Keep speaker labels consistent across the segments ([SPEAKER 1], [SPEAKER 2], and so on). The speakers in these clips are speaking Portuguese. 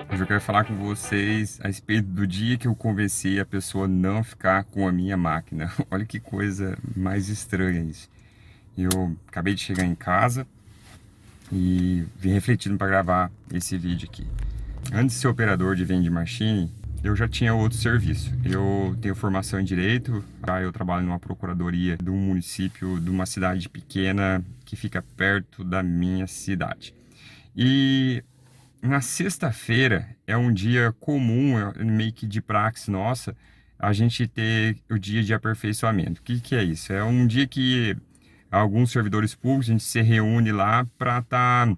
[SPEAKER 1] Hoje eu quero falar com vocês a respeito do dia que eu convenci a pessoa a não ficar com a minha máquina. Olha que coisa mais estranha isso. Eu acabei de chegar em casa e vim refletindo para gravar esse vídeo aqui. Antes de ser operador de vending machine, eu já tinha outro serviço. Eu tenho formação em direito, eu trabalho numa procuradoria de um município, de uma cidade pequena que fica perto da minha cidade. E na sexta-feira é um dia comum, meio que de praxe nossa, a gente ter o dia de aperfeiçoamento. O que que é isso? É um dia que alguns servidores públicos, a gente se reúne lá para estar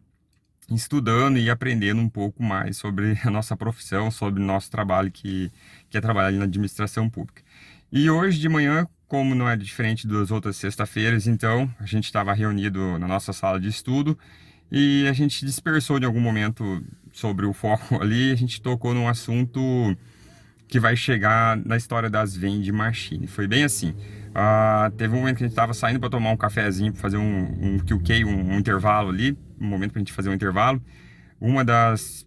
[SPEAKER 1] estudando e aprendendo um pouco mais sobre a nossa profissão, sobre o nosso trabalho, que é trabalhar ali na administração pública. E hoje de manhã, como não é diferente das outras sexta-feiras, então a gente estava reunido na nossa sala de estudo e a gente dispersou em algum momento sobre o foco ali, a gente tocou num assunto que vai chegar na história das vending machine. Foi bem assim. Teve um momento que a gente estava saindo para tomar um cafezinho, para fazer um QK, um intervalo ali, um momento para a gente fazer um intervalo. Uma das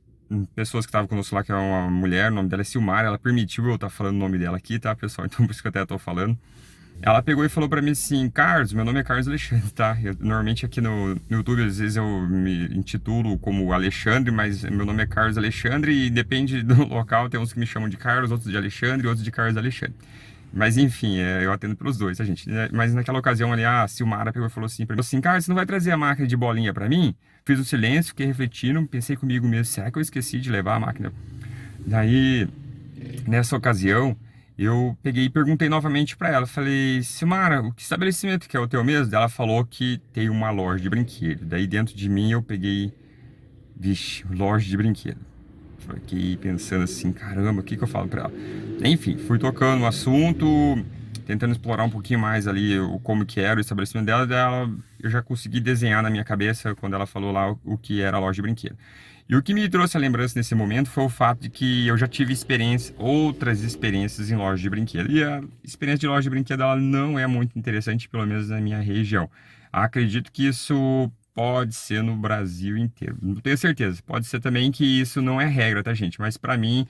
[SPEAKER 1] pessoas que estava conosco lá, que é uma mulher, o nome dela é Silmar, ela permitiu eu estar falando o nome dela aqui, tá, pessoal? Então por isso que eu até estou falando. Ela pegou e falou pra mim assim: Carlos, meu nome é Carlos Alexandre, tá? Normalmente aqui no YouTube, às vezes eu me intitulo como Alexandre, mas meu nome é Carlos Alexandre e depende do local, tem uns que me chamam de Carlos, outros de Alexandre e outros de Carlos Alexandre. Mas enfim, eu atendo pelos dois, tá, gente? Mas naquela ocasião ali, a Silmara pegou e falou assim pra mim, assim: Carlos, você não vai trazer a máquina de bolinha pra mim? Fiz um silêncio, fiquei refletindo, pensei comigo mesmo: será que eu esqueci de levar a máquina? Daí, nessa ocasião, eu peguei e perguntei novamente para ela. Falei: Silmara, o que estabelecimento que é o teu mesmo? Ela falou que tem uma loja de brinquedo. Daí dentro de mim eu peguei, vixe, loja de brinquedo. Fiquei pensando assim: caramba, o que que eu falo para ela? Enfim, fui tocando no assunto, tentando explorar um pouquinho mais ali como que era o estabelecimento dela. Eu já consegui desenhar na minha cabeça quando ela falou lá o que era a loja de brinquedo. E o que me trouxe a lembrança nesse momento foi o fato de que eu já tive outras experiências em loja de brinquedo. E a experiência de loja de brinquedo ela não é muito interessante, pelo menos na minha região. Acredito que isso pode ser no Brasil inteiro. Não tenho certeza. Pode ser também que isso não é regra, tá, gente? Mas para mim,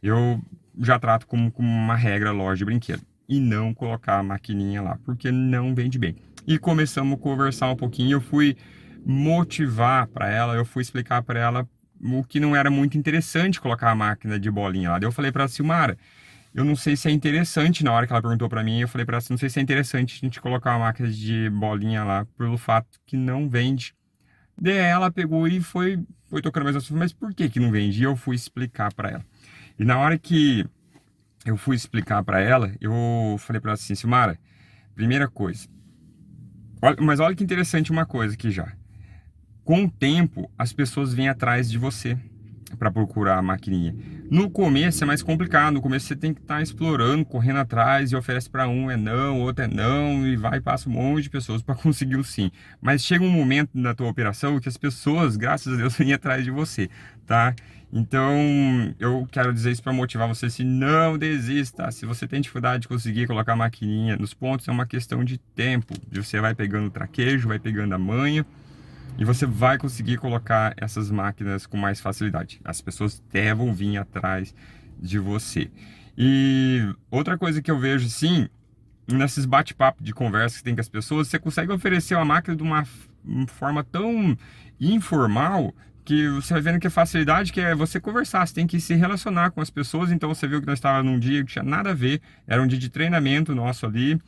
[SPEAKER 1] eu já trato como uma regra loja de brinquedo. E não colocar a maquininha lá, porque não vende bem. E começamos a conversar um pouquinho. Eu fui motivar para ela, eu fui explicar para ela o que não era muito interessante colocar a máquina de bolinha lá. Daí eu falei para a Silmara: eu não sei se é interessante, na hora que ela perguntou para mim, eu falei para ela: não sei se é interessante a gente colocar uma máquina de bolinha lá, pelo fato que não vende. Daí ela pegou e foi tocando mais assunto: mas por que que não vende? E eu fui explicar para ela. E na hora que eu fui explicar para ela, eu falei para ela assim: Silmara, primeira coisa, mas olha que interessante uma coisa aqui já. Com o tempo, as pessoas vêm atrás de você para procurar a maquininha. No começo é mais complicado. No começo você tem que estar explorando, correndo atrás e oferece para um é não, outro é não e vai e passa um monte de pessoas para conseguir o sim. Mas chega um momento na tua operação que as pessoas, graças a Deus, vêm atrás de você, tá? Então, eu quero dizer isso para motivar você: se não desista. Se você tem dificuldade de conseguir colocar a maquininha nos pontos, é uma questão de tempo. Você vai pegando o traquejo, vai pegando a manha e você vai conseguir colocar essas máquinas com mais facilidade. As pessoas devem vir atrás de você. E outra coisa que eu vejo, sim, nesses bate-papo de conversa que tem com as pessoas, você consegue oferecer uma máquina de uma forma tão informal que você vai vendo que a facilidade que é você conversar, você tem que se relacionar com as pessoas. Então você viu que nós estávamos num dia que tinha nada a ver, era um dia de treinamento nosso ali,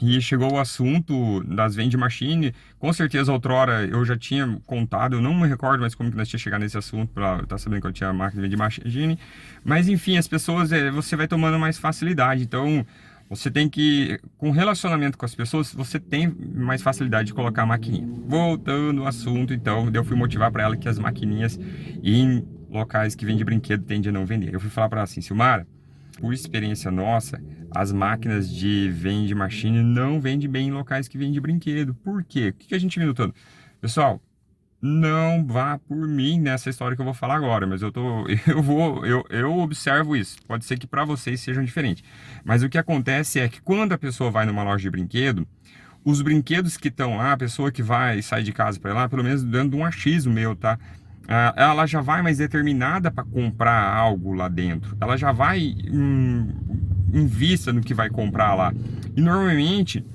[SPEAKER 1] e chegou o assunto das vending machine. Com certeza, outrora eu já tinha contado, eu não me recordo mais como que nós tínhamos chegado nesse assunto, para estar sabendo que eu tinha máquina de vending machine. Mas enfim, as pessoas, você vai tomando mais facilidade. Então, você tem que, com relacionamento com as pessoas, você tem mais facilidade de colocar a maquininha. Voltando ao assunto, então, eu fui motivar para ela que as maquininhas em locais que vendem brinquedo tendem a não vender. Eu fui falar para ela assim: Silmara, por experiência nossa, as máquinas de vending machine não vendem bem em locais que vendem brinquedo. Por quê? O que a gente viu notando? Pessoal, não vá por mim nessa história que eu vou falar agora, mas eu observo isso. Pode ser que para vocês sejam diferentes. Mas o que acontece é que quando a pessoa vai numa loja de brinquedo, os brinquedos que estão lá, a pessoa que vai sair de casa para lá, pelo menos dando um achismo meu, tá? ela já vai mais determinada para comprar algo lá dentro. Ela já vai em vista no que vai comprar lá. E normalmente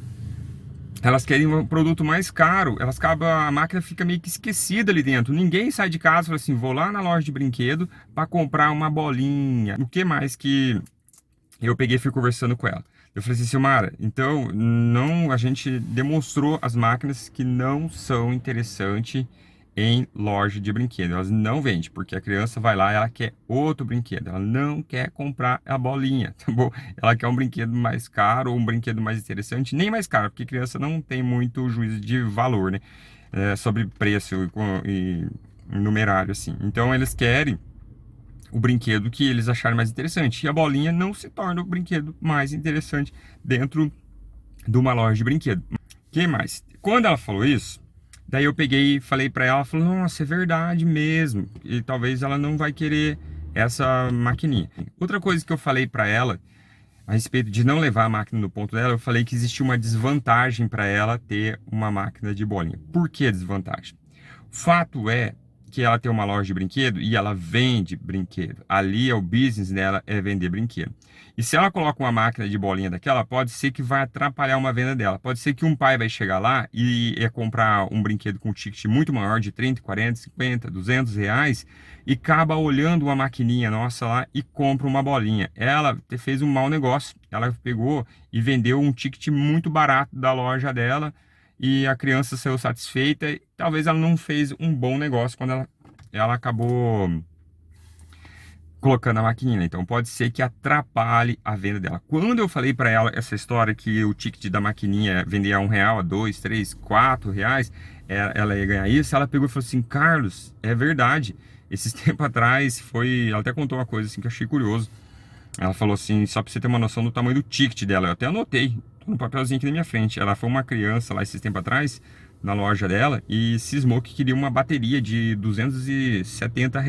[SPEAKER 1] elas querem um produto mais caro, a máquina fica meio que esquecida ali dentro. Ninguém sai de casa e fala assim, vou lá na loja de brinquedo para comprar uma bolinha. O que mais que eu peguei e fui conversando com ela? Eu falei assim, Silmara, então não, a gente demonstrou as máquinas que não são interessantes em loja de brinquedo. Elas não vendem, porque a criança vai lá e ela quer outro brinquedo. Ela não quer comprar a bolinha, tá bom? Ela quer um brinquedo mais caro ou um brinquedo mais interessante, nem mais caro, porque criança não tem muito juízo de valor, né? Sobre preço e numerário, assim. Então eles querem o brinquedo que eles acharem mais interessante. E a bolinha não se torna o brinquedo mais interessante dentro de uma loja de brinquedo. Que mais? Quando ela falou isso, daí eu peguei e falei para ela, falou, nossa, é verdade mesmo. E talvez ela não vai querer essa maquininha. Outra coisa que eu falei para ela a respeito de não levar a máquina no ponto dela, eu falei que existia uma desvantagem para ela ter uma máquina de bolinha. Por que desvantagem? O fato é que ela tem uma loja de brinquedo e ela vende brinquedo. Ali é o business dela, é vender brinquedo. E se ela coloca uma máquina de bolinha daquela, pode ser que vai atrapalhar uma venda dela. Pode ser que um pai vai chegar lá e comprar um brinquedo com um ticket muito maior de 30, 40, 50, 200 reais e acaba olhando uma maquininha nossa lá e compra uma bolinha. Ela fez um mau negócio. Ela pegou e vendeu um ticket muito barato da loja dela e a criança saiu satisfeita. E talvez ela não fez um bom negócio quando ela acabou colocando a maquininha. Então pode ser que atrapalhe a venda dela. Quando eu falei para ela essa história que o ticket da maquininha vendia a R$ 1, a 2, 3, 4 reais, ela ia ganhar isso, ela pegou e falou assim, Carlos, é verdade. Esses tempos atrás ela até contou uma coisa assim que eu achei curioso. Ela falou assim, só para você ter uma noção do tamanho do ticket dela, eu até anotei, tô no papelzinho aqui na minha frente. Ela foi uma criança lá esses tempos atrás, na loja dela, e cismou que queria uma bateria de R$ 270.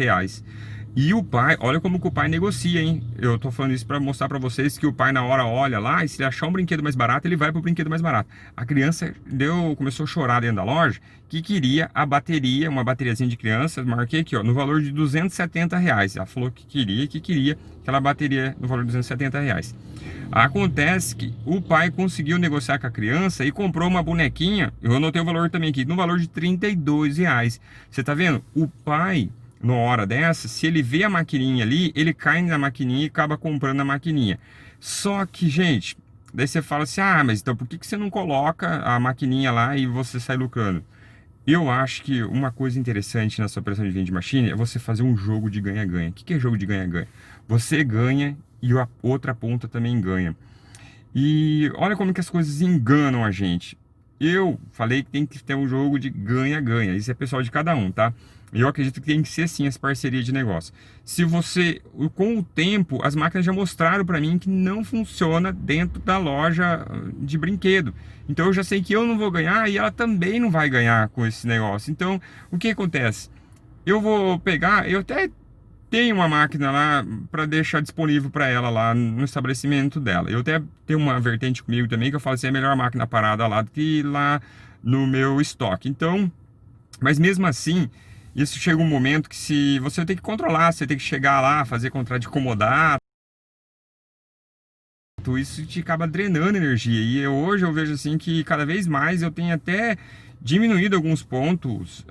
[SPEAKER 1] E o pai, olha como que o pai negocia, hein? Eu tô falando isso para mostrar para vocês que o pai na hora olha lá e se ele achar um brinquedo mais barato, ele vai pro brinquedo mais barato. A criança começou a chorar dentro da loja que queria a bateria, uma bateriazinha de criança, marquei aqui, ó, no valor de R$ 270. Ela falou que queria aquela bateria no valor de R$ 270. Acontece que o pai conseguiu negociar com a criança e comprou uma bonequinha, eu anotei o valor também aqui, no valor de R$ 32. Você tá vendo? O pai, numa hora dessa, se ele vê a maquininha ali, ele cai na maquininha e acaba comprando a maquininha. Só que, gente, daí você fala assim, mas então por que você não coloca a maquininha lá e você sai lucrando? Eu acho que uma coisa interessante nessa operação de vending machine é você fazer um jogo de ganha-ganha. O que é jogo de ganha-ganha? Você ganha e a outra ponta também ganha. E olha como que as coisas enganam a gente. Eu falei que tem que ter um jogo de ganha-ganha. Isso é pessoal de cada um, tá? Eu acredito que tem que ser assim essa parceria de negócio. Se você, com o tempo, as máquinas já mostraram para mim que não funciona dentro da loja de brinquedo. Então eu já sei que eu não vou ganhar e ela também não vai ganhar com esse negócio. Então, o que acontece? Eu vou pegar, eu até tenho uma máquina lá para deixar disponível para ela lá no estabelecimento dela. Eu até tenho uma vertente comigo também que eu falo assim, é melhor a máquina parada lá do que lá no meu estoque. Então, mas mesmo assim, isso chega um momento que se você tem que controlar, você tem que chegar lá, fazer contrato de comodato, isso te acaba drenando energia. E hoje eu vejo assim que cada vez mais eu tenho até diminuído alguns pontos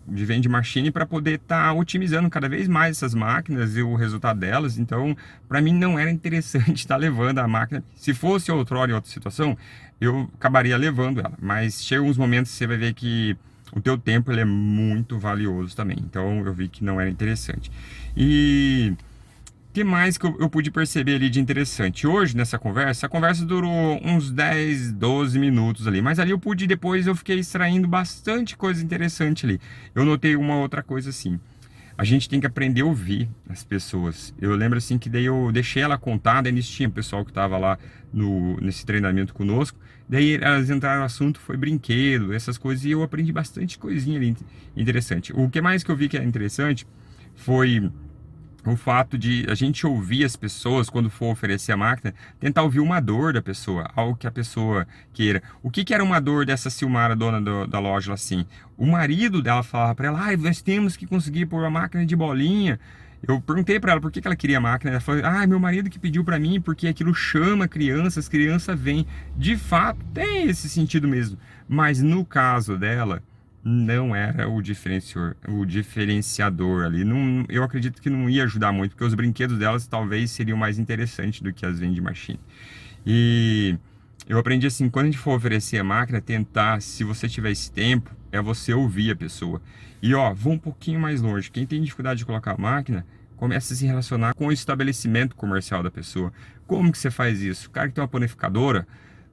[SPEAKER 1] de vending machine para poder estar otimizando cada vez mais essas máquinas e o resultado delas. Então, para mim não era interessante estar levando a máquina. Se fosse outrora em outra situação, eu acabaria levando ela. Mas chega uns momentos que você vai ver que o teu tempo ele é muito valioso também. Então, eu vi que não era interessante. E o que mais que eu pude perceber ali de interessante? Hoje, nessa conversa, a conversa durou uns 10, 12 minutos ali. Mas ali depois eu fiquei extraindo bastante coisa interessante ali. Eu notei uma outra coisa assim. A gente tem que aprender a ouvir as pessoas. Eu lembro assim que daí eu deixei ela contar, daí eles tinham pessoal que estava lá nesse treinamento conosco. Daí elas entraram no assunto, foi brinquedo, essas coisas, e eu aprendi bastante coisinha ali interessante. O que mais que eu vi que é interessante foi o fato de a gente ouvir as pessoas quando for oferecer a máquina, tentar ouvir uma dor da pessoa, algo que a pessoa queira. O que era uma dor dessa Silmara, dona da loja, assim? O marido dela falava para ela, nós temos que conseguir pôr a máquina de bolinha. Eu perguntei para ela por que ela queria a máquina. Ela falou, meu marido que pediu para mim, porque aquilo chama crianças, as crianças vêm. De fato, tem esse sentido mesmo. Mas no caso dela, não era o diferenciador ali. Não, eu acredito que não ia ajudar muito, porque os brinquedos delas talvez seriam mais interessantes do que as vending machine. E eu aprendi assim, quando a gente for oferecer a máquina, tentar, se você tiver esse tempo, é você ouvir a pessoa. E vou um pouquinho mais longe. Quem tem dificuldade de colocar a máquina, começa a se relacionar com o estabelecimento comercial da pessoa. Como que você faz isso? O cara que tem uma panificadora,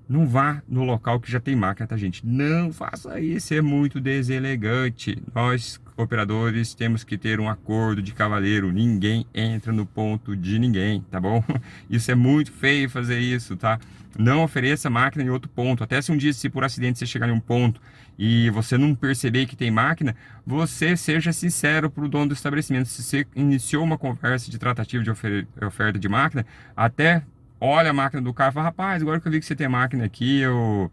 [SPEAKER 1] não vá no local que já tem máquina, tá, gente? Não faça isso, é muito deselegante. Nós, operadores, temos que ter um acordo de cavalheiro. Ninguém entra no ponto de ninguém, tá bom? Isso é muito feio fazer isso, tá? Não ofereça máquina em outro ponto. Até se um dia, se por acidente você chegar em um ponto e você não perceber que tem máquina, você seja sincero para o dono do estabelecimento. Se você iniciou uma conversa de tratativa de oferta de máquina, até olha a máquina do cara e fala, rapaz, agora que eu vi que você tem máquina aqui, eu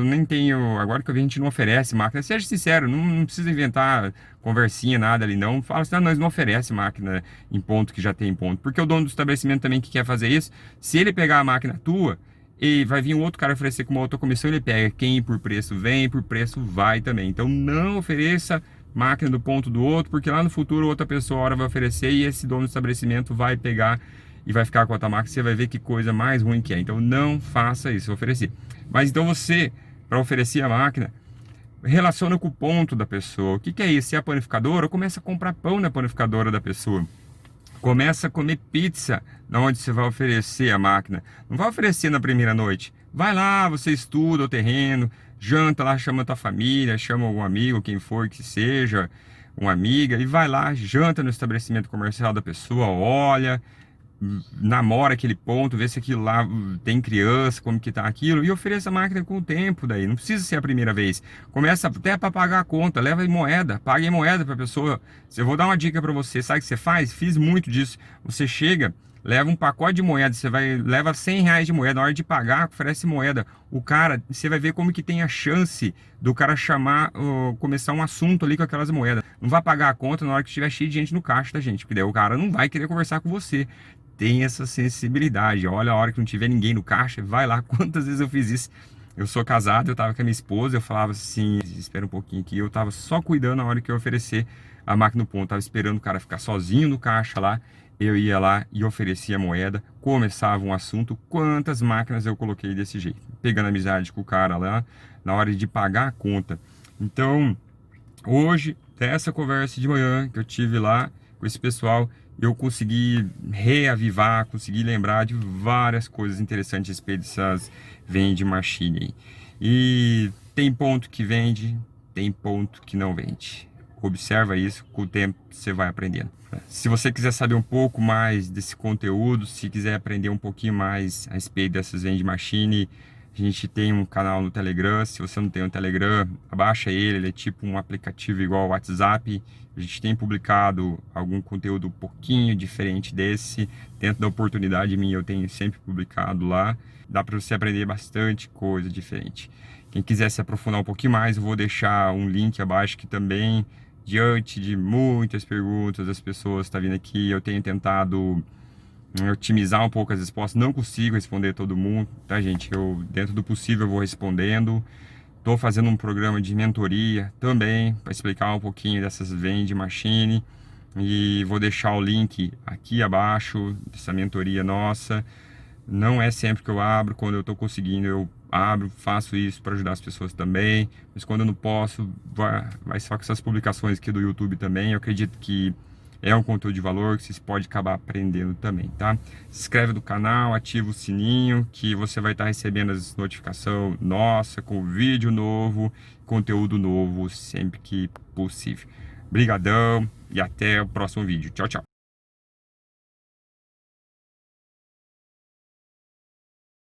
[SPEAKER 1] nem tenho, agora que eu vi a gente não oferece máquina. Seja sincero, não precisa inventar conversinha, nada ali não. Fala assim, nós não oferece máquina em ponto que já tem em ponto. Porque o dono do estabelecimento também que quer fazer isso, se ele pegar a máquina tua, e vai vir um outro cara oferecer com uma outra comissão, ele pega. Quem por preço vem, por preço vai também. Então não ofereça máquina do ponto do outro, porque lá no futuro outra pessoa hora vai oferecer e esse dono do estabelecimento vai pegar e vai ficar com a outra máquina, você vai ver que coisa mais ruim que é. Então não faça isso, oferecer. Mas então você, para oferecer a máquina, relaciona com o ponto da pessoa. O que é isso? Se é a panificadora, começa a comprar pão na panificadora da pessoa. Começa a comer pizza na onde você vai oferecer a máquina. Não vai oferecer na primeira noite. Vai lá, você estuda o terreno, janta lá, chama a tua família, chama algum amigo, quem for que seja, uma amiga, e vai lá, janta no estabelecimento comercial da pessoa, olha, namora aquele ponto, vê se aquilo lá tem criança, como que tá aquilo, e ofereça a máquina com o tempo daí, não precisa ser a primeira vez. Começa até para pagar a conta, leva em moeda, paga em moeda para a pessoa. Eu vou dar uma dica para você, sabe o que você faz? Fiz muito disso. Você chega, leva um pacote de moeda, leva R$100 de moeda, na hora de pagar, oferece moeda. O cara, você vai ver como que tem a chance do cara começar um assunto ali com aquelas moedas. Não vai pagar a conta na hora que estiver cheio de gente no caixa, tá, gente? Porque daí o cara não vai querer conversar com você. Tem essa sensibilidade. Olha, a hora que não tiver ninguém no caixa, vai lá. Quantas vezes eu fiz isso? Eu sou casado, eu tava com a minha esposa, eu falava assim, espera um pouquinho aqui, eu tava só cuidando na hora que eu oferecer a máquina no ponto, tava esperando o cara ficar sozinho no caixa lá, eu ia lá e oferecia a moeda, começava um assunto, quantas máquinas eu coloquei desse jeito, pegando amizade com o cara lá, na hora de pagar a conta. Então, hoje, dessa conversa de manhã que eu tive lá com esse pessoal, eu consegui reavivar, consegui lembrar de várias coisas interessantes a respeito dessas vending machine. E tem ponto que vende, tem ponto que não vende. Observa isso, com o tempo você vai aprendendo. Se você quiser saber um pouco mais desse conteúdo, se quiser aprender um pouquinho mais a respeito dessas vending machine, a gente tem um canal no Telegram. Se você não tem um Telegram, abaixa ele é tipo um aplicativo igual ao WhatsApp. A gente tem publicado algum conteúdo um pouquinho diferente desse. Dentro da oportunidade minha, eu tenho sempre publicado lá. Dá para você aprender bastante coisa diferente. Quem quiser se aprofundar um pouquinho mais, eu vou deixar um link abaixo que também, diante de muitas perguntas das pessoas que estão vindo aqui, eu tenho tentado otimizar um pouco as respostas. Não consigo responder todo mundo, tá, gente? Eu, dentro do possível, eu vou respondendo. Estou fazendo um programa de mentoria também para explicar um pouquinho dessas vending machine e vou deixar o link aqui abaixo dessa mentoria nossa. Não é sempre que eu abro, quando eu estou conseguindo eu abro, faço isso para ajudar as pessoas também, mas quando eu não posso, vai só com essas publicações aqui do YouTube também. Eu acredito que é um conteúdo de valor que vocês podem acabar aprendendo também, tá? Se inscreve no canal, ativa o sininho, que você vai estar recebendo as notificações nossa, com vídeo novo, conteúdo novo, sempre que possível. Obrigadão e até o próximo vídeo. Tchau, tchau.